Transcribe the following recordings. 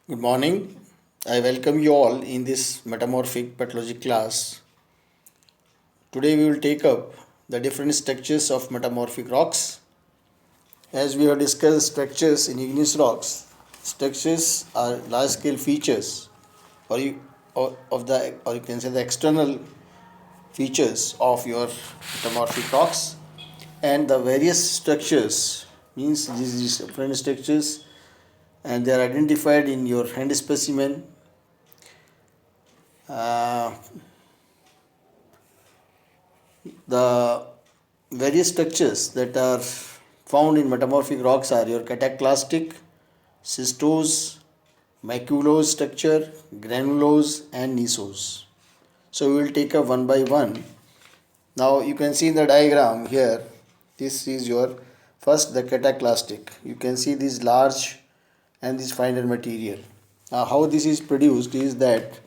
Good morning. I welcome you all in this metamorphic pathology class. Today we will take up the different structures of metamorphic rocks. As we have discussed structures in igneous rocks, structures are large scale features or you can say the external features of your metamorphic rocks, and the various structures means these different structures, and they are identified in your hand specimen. Uh, The various structures that are found in metamorphic rocks are your cataclastic, schistose, maculose structure, granulose, and gneiss. So we will take up one by one. Now you can see in the diagram here, this is your first the cataclastic. You can see this large and this finer material. How this is produced is that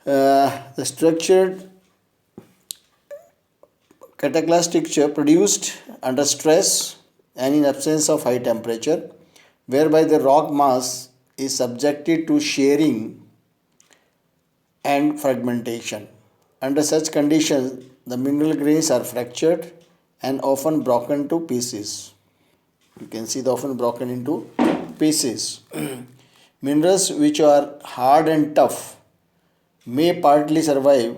the structured cataclastic produced under stress and in absence of high temperature, whereby the rock mass is subjected to shearing and fragmentation. Under such conditions, the mineral grains are fractured and often broken to pieces. You can see the often broken into pieces. Minerals which are hard and tough may partly survive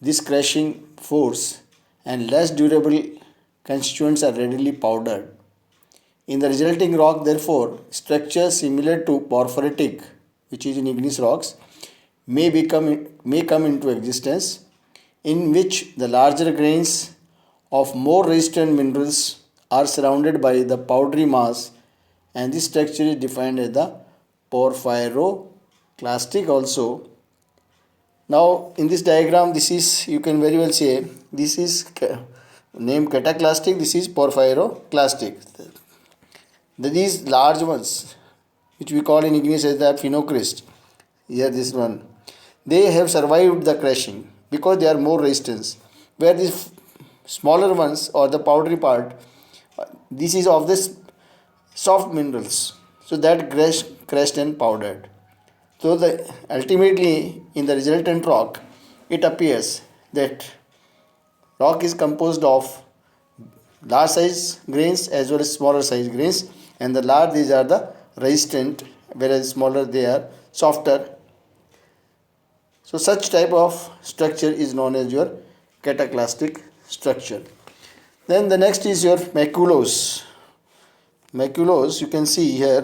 this crushing force, and less durable constituents are readily powdered. In the resulting rock, therefore, structures similar to porphyritic, which is in igneous rocks, may come into existence, in which the larger grains of more resistant minerals are surrounded by the powdery mass, and this structure is defined as the porphyroclastic also. Now in this diagram, this is, you can very well say, this is named cataclastic, this is porphyroclastic. These large ones which we call in igneous as the phenocryst, here this one, they have survived the crushing because they are more resistant, where these smaller ones or the powdery part, this is of this soft minerals, so that crushed and powdered. So ultimately in the resultant rock, it appears that rock is composed of large size grains as well as smaller size grains, and the large these are the resistant, whereas smaller they are softer. So such type of structure is known as your cataclastic structure. Then the next is your maculose. Maculose, you can see here,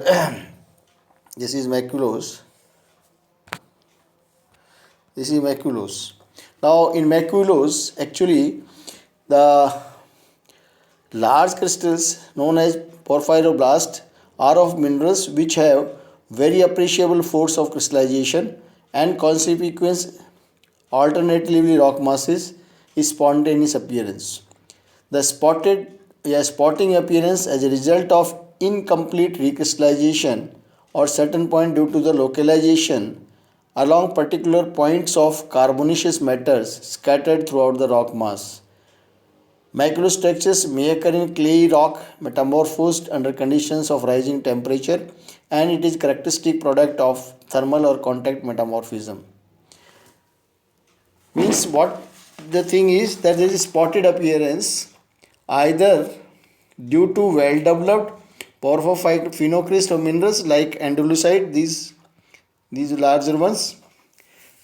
this is maculose. This is maculose. Now in maculose, actually the large crystals known as porphyroblast are of minerals which have very appreciable force of crystallization, and consequence alternatively rock masses is spontaneous appearance. The spotting appearance as a result of incomplete recrystallization or certain point due to the localization along particular points of carbonaceous matters scattered throughout the rock mass. Microstructures may occur in clay rock metamorphosed under conditions of rising temperature, and it is characteristic product of thermal or contact metamorphism. Means what the thing is that there is spotted appearance either due to well developed porphyrocryst of minerals like andalusite, these larger ones,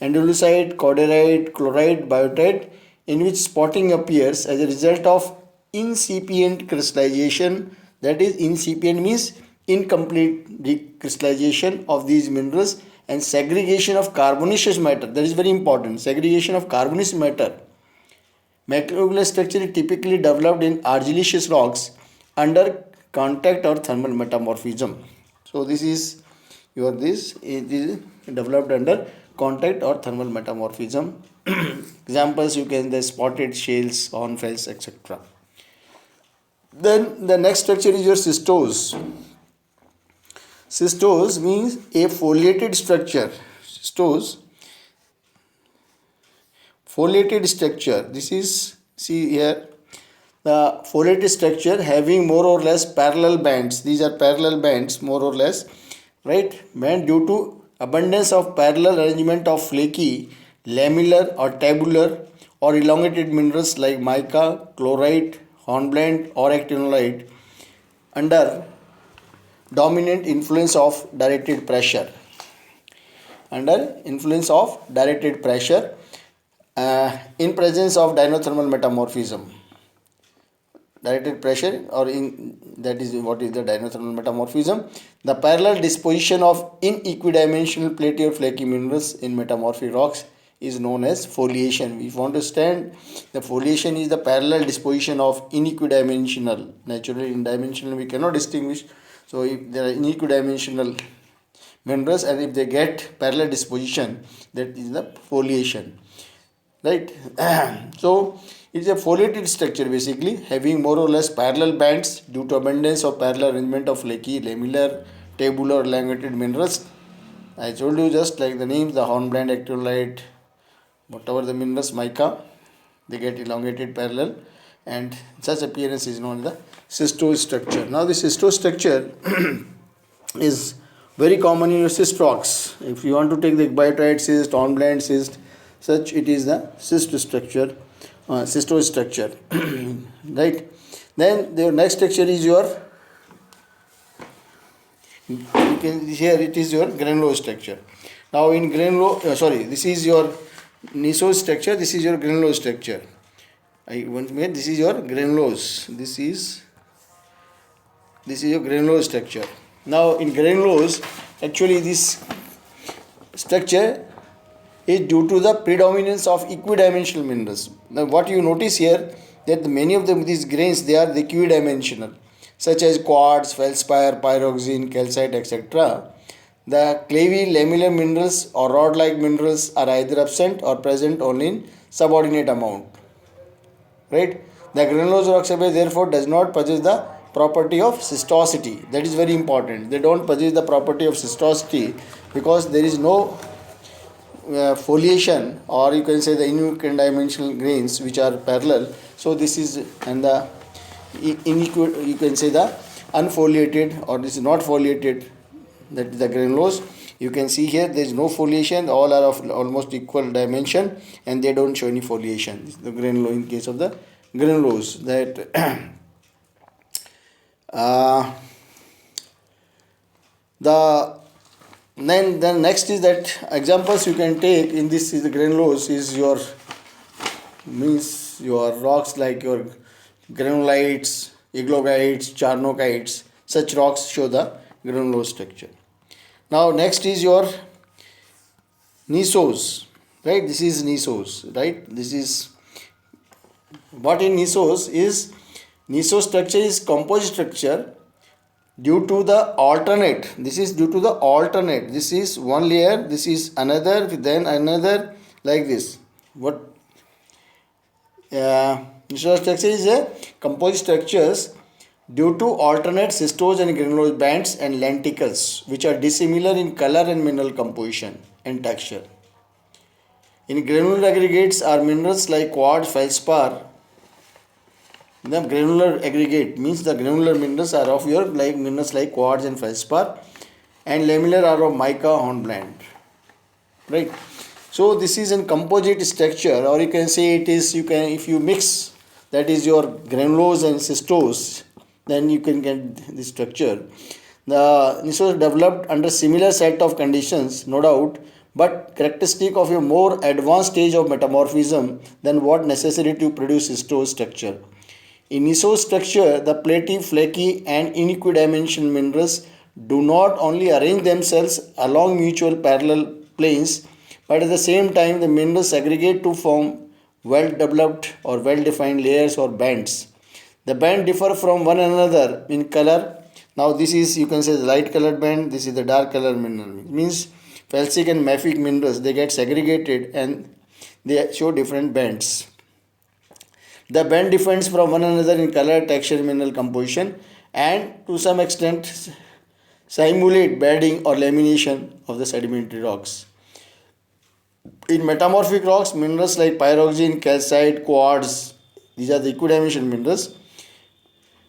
andalusite, cordierite, chlorite, biotite, in which spotting appears as a result of incipient crystallization. That is, incipient means incomplete crystallization of these minerals and segregation of carbonaceous matter. That is very important. Segregation of carbonaceous matter. Macular structure is typically developed in argillaceous rocks under contact or thermal metamorphism. So this is it is developed under contact or thermal metamorphism. Examples you can the spotted shales, hornfels, etc. Then the next structure is your schistose. Schistose means a foliated structure. Schistose, foliated structure. This is, see here, the foliated structure having more or less parallel bands. These are parallel bands more or less right? Band due to abundance of parallel arrangement of flaky, lamellar or tabular or elongated minerals like mica, chlorite, hornblende or actinolite under dominant influence of directed pressure. Under influence of directed pressure in presence of dinothermal metamorphism. Directed pressure, or in that is what is the dinothermal metamorphism. The parallel disposition of inequidimensional platy or flaky minerals in metamorphic rocks is known as foliation. If you understand, the foliation is the parallel disposition of inequidimensional. Naturally in dimensional we cannot distinguish, so if there are inequidimensional minerals and if they get parallel disposition, that is the foliation, right? So it's a foliated structure basically, having more or less parallel bands due to abundance of parallel arrangement of flaky, lamellar, tabular, elongated minerals. I told you just like the names, the hornblende, actinolite, whatever the minerals, mica, they get elongated parallel, and such appearance is known as the schistose structure. Now the schistose structure is very common in your schist rocks. If you want to take the biotite schist, hornblende schist, such it is the schist structure, schistose structure, right? Then the next structure is your, you can here it is your granulose structure. Now in this is your gneiss structure, this is your granulose structure. I once made, this is your granulose, this is your granulose structure. Now in granulose, actually this structure is due to the predominance of equidimensional minerals. Now what you notice here, that many of these grains, they are equidimensional, such as quartz, feldspar, pyroxene, calcite, etc. The clavy lamellar minerals or rod-like minerals are either absent or present only in subordinate amount, right? The granulose rock surface therefore does not possess the property of schistosity. That is very important. They don't possess the property of schistosity because there is no foliation, or you can say the inequidimensional grains which are parallel. So this is, and the you can say the unfoliated, or this is not foliated, that is the granulose. You can see here there is no foliation, all are of almost equal dimension and they don't show any foliation. This is the granulose in case of the granulose. That then the next is that examples you can take in this is the granulose is your, means your rocks like your granulites, eglogites, charnokites. Such rocks show the granulose structure. Now next is your gneiss, right? This is gneiss, right? This is what in gneiss is. Gneiss structure is composite structure due to the alternate. This is due to the alternate. This is one layer, this is another, then another, like this. What gneiss structure is a composite structures due to alternate schistose and granulose bands and lenticels, which are dissimilar in color and mineral composition and texture. In granular aggregates are minerals like quartz, feldspar. The granular aggregate means the granular minerals are of your like minerals like quartz and feldspar, and lamellar are of mica, hornblende, right? So this is a composite structure, or you can say it is, you can, if you mix, that is your granulose and schistose, then you can get this structure. The gneiss developed under similar set of conditions, no doubt, but characteristic of a more advanced stage of metamorphism than what necessary to produce schistose structure. In gneiss structure, the platy, flaky and inequidimensional minerals do not only arrange themselves along mutual parallel planes, but at the same time the minerals aggregate to form well-developed or well-defined layers or bands. The band differ from one another in color. Now this is, you can say, the light colored band, this is the dark colored mineral. It means felsic and mafic minerals, they get segregated and they show different bands. The band differs from one another in color, texture, mineral composition, and to some extent simulate bedding or lamination of the sedimentary rocks. In metamorphic rocks, minerals like pyroxene, calcite, quartz, these are the equidimensional minerals,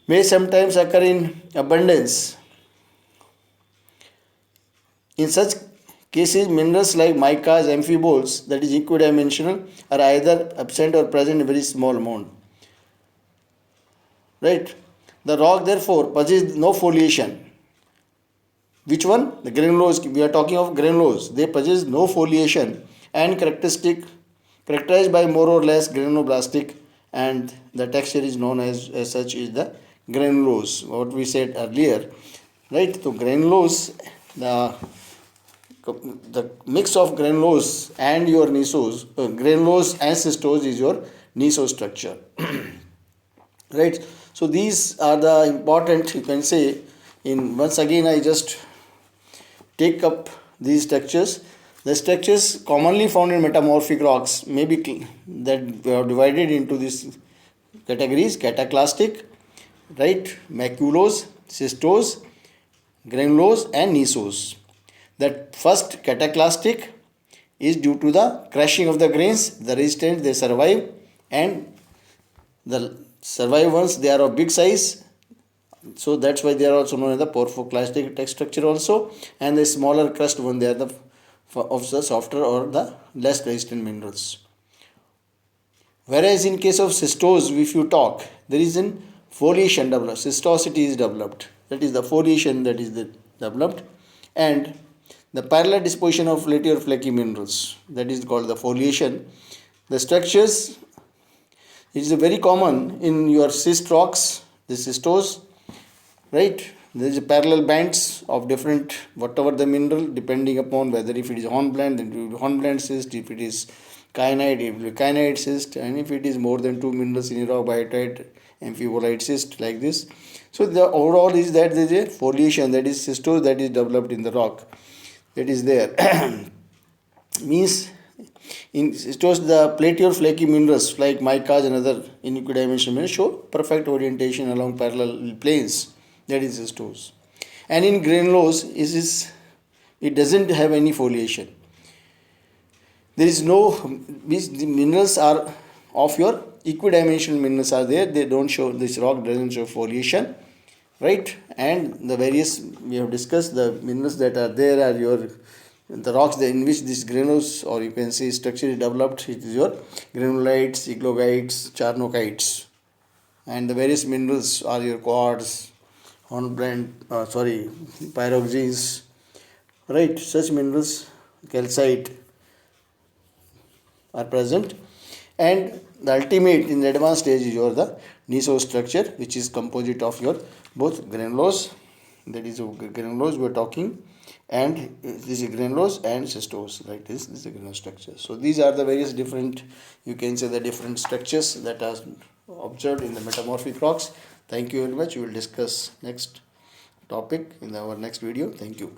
may sometimes occur in abundance In such cases, minerals like micas, amphiboles, that is equidimensional, are either absent or present in very small amount. Right? The rock therefore possesses no foliation. Which one? The granulose. We are talking of granulose. They possess no foliation and characterized by more or less granuloblastic, and the texture is known as such is the granulose. What we said earlier, right? So granulose, the mix of granulose and your granulose and cystose is your niso structure. Right? So these are the important, you can say, in once again I just take up these structures. The structures commonly found in metamorphic rocks may be that we have divided into these categories: cataclastic, right, maculose, cystose, granulose and gneiss. That first cataclastic is due to the crushing of the grains, the resistance they survive, and the survive ones they are of big size, so that's why they are also known as the porphoclastic text structure also, and the smaller crust one they are the of the softer or the less resistant minerals. Whereas in case of cystose, if you talk, there is an foliation developed, cystosity is developed, that is the foliation that is developed, and the parallel disposition of flaky or flaky minerals, that is called the foliation. The structures is very common in your cyst rocks, the cystose, right? There is parallel bands of different whatever the mineral, depending upon whether if it is hornblende, then it will be hornblende cyst. If it is kyanite, it will be kyanite cyst, and if it is more than two minerals in a rock, biotite, amphibolite cyst, like this. So the overall is that there is a foliation, that is cystose, that is developed in the rock, that is there. Means in cystose the platy or flaky minerals like micas and other equidimensional minerals show perfect orientation along parallel planes, that is cystose. And in granulose it doesn't have any foliation. There is no, the minerals are of your equidimensional minerals are there, they don't show, this rock doesn't show foliation, right? And the various we have discussed, the minerals that are there are your the rocks in which this granulose or you can say structure is developed, it is your granulites, eclogites, charnokites, and the various minerals are your quartz, hornblende, pyroxenes, right? Such minerals, calcite, are present, and the ultimate in the advanced stage is your the gneiss structure, which is composite of your both granulose, that is granulose we are talking, and this is granulose and cystose, right? This is the granulose structure. So these are the various different, you can say the different structures that are observed in the metamorphic rocks. Thank you very much. We will discuss next topic in our next video. Thank you.